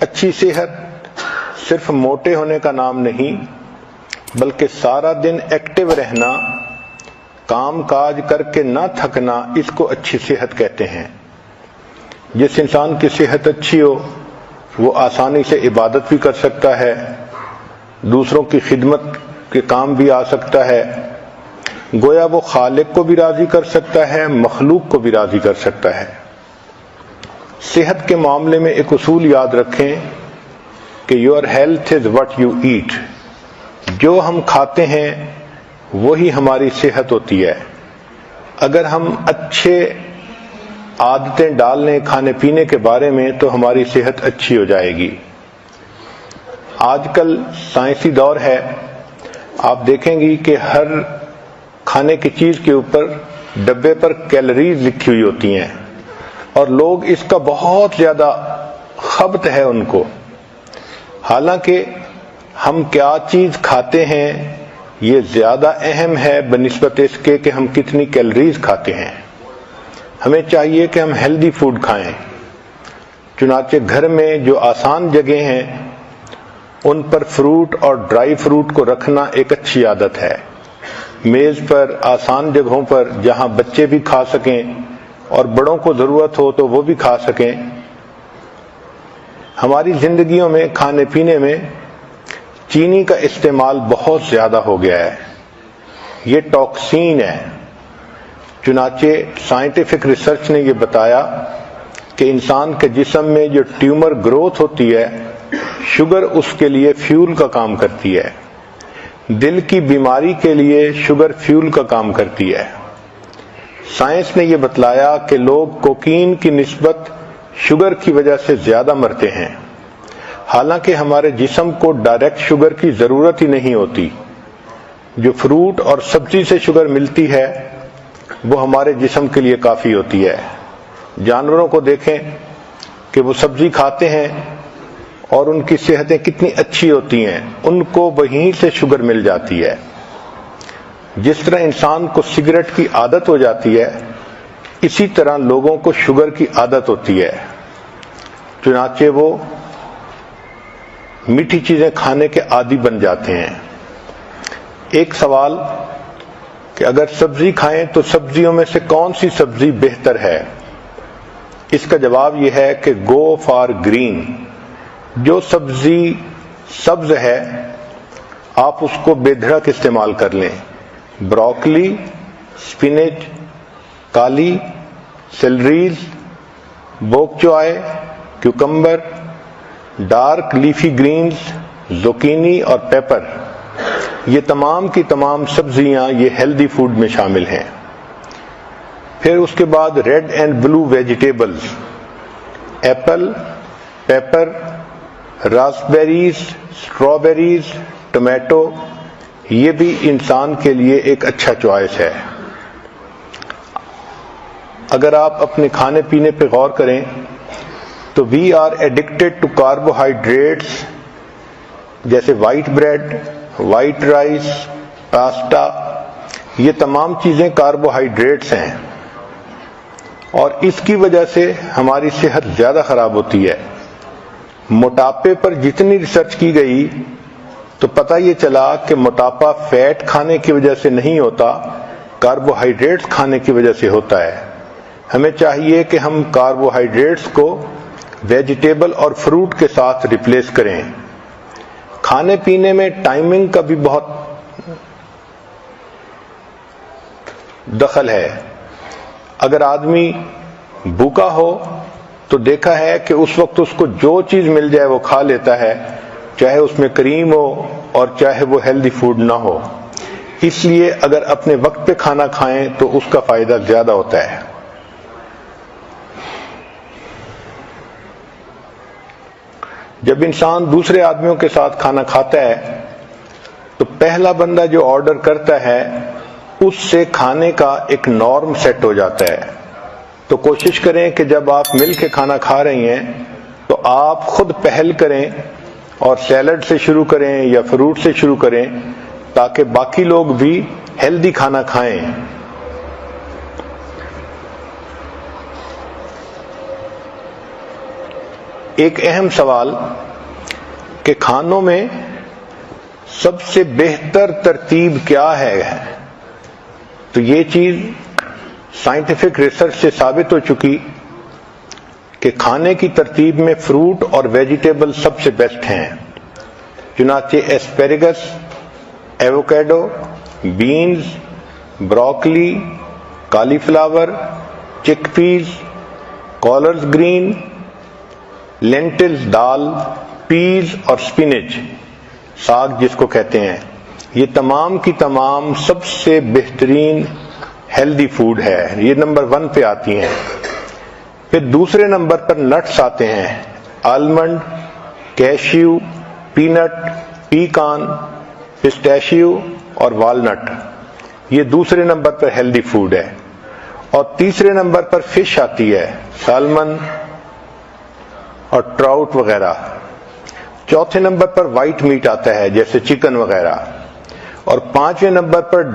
اچھی صحت صرف موٹے ہونے کا نام نہیں، بلکہ سارا دن ایکٹیو رہنا، کام کاج کر کے نہ تھکنا، اس کو اچھی صحت کہتے ہیں۔ جس انسان کی صحت اچھی ہو وہ آسانی سے عبادت بھی کر سکتا ہے، دوسروں کی خدمت کے کام بھی آ سکتا ہے، گویا وہ خالق کو بھی راضی کر سکتا ہے، مخلوق کو بھی راضی کر سکتا ہے۔ صحت کے معاملے میں ایک اصول یاد رکھیں کہ your health is what you eat, جو ہم کھاتے ہیں وہی ہماری صحت ہوتی ہے۔ اگر ہم اچھے عادتیں ڈال لیں کھانے پینے کے بارے میں تو ہماری صحت اچھی ہو جائے گی۔ آج کل سائنسی دور ہے، آپ دیکھیں گی کہ ہر کھانے کی چیز کے اوپر ڈبے پر کیلوریز لکھی ہوئی ہوتی ہیں، اور لوگ اس کا بہت زیادہ خبط ہے ان کو، حالانکہ ہم کیا چیز کھاتے ہیں یہ زیادہ اہم ہے بنسبت اس کے کہ ہم کتنی کیلوریز کھاتے ہیں۔ ہمیں چاہیے کہ ہم ہیلدی فوڈ کھائیں، چنانچہ گھر میں جو آسان جگہیں ہیں ان پر فروٹ اور ڈرائی فروٹ کو رکھنا ایک اچھی عادت ہے۔ میز پر آسان جگہوں پر جہاں بچے بھی کھا سکیں اور بڑوں کو ضرورت ہو تو وہ بھی کھا سکیں۔ ہماری زندگیوں میں کھانے پینے میں چینی کا استعمال بہت زیادہ ہو گیا ہے، یہ ٹاکسین ہے۔ چنانچہ سائنٹیفک ریسرچ نے یہ بتایا کہ انسان کے جسم میں جو ٹیومر گروتھ ہوتی ہے، شوگر اس کے لیے فیول کا کام کرتی ہے، دل کی بیماری کے لیے شوگر فیول کا کام کرتی ہے۔ سائنس نے یہ بتلایا کہ لوگ کوکین کی نسبت شوگر کی وجہ سے زیادہ مرتے ہیں، حالانکہ ہمارے جسم کو ڈائریکٹ شوگر کی ضرورت ہی نہیں ہوتی۔ جو فروٹ اور سبزی سے شوگر ملتی ہے وہ ہمارے جسم کے لیے کافی ہوتی ہے۔ جانوروں کو دیکھیں کہ وہ سبزی کھاتے ہیں اور ان کی صحتیں کتنی اچھی ہوتی ہیں، ان کو وہیں سے شوگر مل جاتی ہے۔ جس طرح انسان کو سگریٹ کی عادت ہو جاتی ہے، اسی طرح لوگوں کو شوگر کی عادت ہوتی ہے، چنانچہ وہ میٹھی چیزیں کھانے کے عادی بن جاتے ہیں۔ ایک سوال کہ اگر سبزی کھائیں تو سبزیوں میں سے کون سی سبزی بہتر ہے؟ اس کا جواب یہ ہے کہ گو فار گرین۔ جو سبزی سبز ہے آپ اس کو بے دھڑک استعمال کر لیں۔ بروکلی، سپینچ، کالی، سیلریز، بوک چوائے، کیوکمبر، ڈارک لیفی گرینز، زوکینی اور پیپر، یہ تمام کی تمام سبزیاں یہ ہیلدی فوڈ میں شامل ہیں۔ پھر اس کے بعد red and blue vegetables, apple, pepper, raspberries, strawberries, tomato, یہ بھی انسان کے لیے ایک اچھا چوائس ہے۔ اگر آپ اپنے کھانے پینے پہ غور کریں تو we are addicted to carbohydrates, جیسے white bread, white rice, pasta, یہ تمام چیزیں کاربوہائیڈریٹس ہیں، اور اس کی وجہ سے ہماری صحت زیادہ خراب ہوتی ہے۔ موٹاپے پر جتنی ریسرچ کی گئی تو پتہ یہ چلا کہ موٹاپا فیٹ کھانے کی وجہ سے نہیں ہوتا، کاربوہائیڈریٹس کھانے کی وجہ سے ہوتا ہے۔ ہمیں چاہیے کہ ہم کاربوہائیڈریٹس کو ویجیٹیبل اور فروٹ کے ساتھ ریپلیس کریں۔ کھانے پینے میں ٹائمنگ کا بھی بہت دخل ہے۔ اگر آدمی بھوکا ہو تو دیکھا ہے کہ اس وقت اس کو جو چیز مل جائے وہ کھا لیتا ہے، چاہے اس میں کریم ہو اور چاہے وہ ہیلدی فوڈ نہ ہو۔ اس لیے اگر اپنے وقت پہ کھانا کھائیں تو اس کا فائدہ زیادہ ہوتا ہے۔ جب انسان دوسرے آدمیوں کے ساتھ کھانا کھاتا ہے تو پہلا بندہ جو آرڈر کرتا ہے اس سے کھانے کا ایک نارم سیٹ ہو جاتا ہے۔ تو کوشش کریں کہ جب آپ مل کے کھانا کھا رہی ہیں تو آپ خود پہل کریں اور سیلڈ سے شروع کریں یا فروٹ سے شروع کریں تاکہ باقی لوگ بھی ہیلدی کھانا کھائیں۔ ایک اہم سوال کہ کھانوں میں سب سے بہتر ترتیب کیا ہے، تو یہ چیز سائنٹیفک ریسرچ سے ثابت ہو چکی کہ کھانے کی ترتیب میں فروٹ اور ویجیٹیبل سب سے بیسٹ ہیں۔ چنانچہ ایسپیریگس، ایووکیڈو، بینز، بروکلی، کالی فلاور، چک پیز، کالرز گرین، لینٹلز دال، پیز اور سپینچ ساگ جس کو کہتے ہیں، یہ تمام کی تمام سب سے بہترین ہیلدی فوڈ ہے، یہ نمبر 1 پہ آتی ہیں۔ پھر دوسرے نمبر پر نٹس آتے ہیں، آلمنڈ، کیشیو، پینٹ، پیکان، پسٹیشیو اور والنٹ، یہ دوسرے نمبر پر ہیلدی فوڈ ہے۔ اور تیسرے نمبر پر فش آتی ہے، سالمن اور ٹراؤٹ وغیرہ۔ چوتھے نمبر پر وائٹ میٹ آتا ہے جیسے چکن وغیرہ، اور 5ویں نمبر پر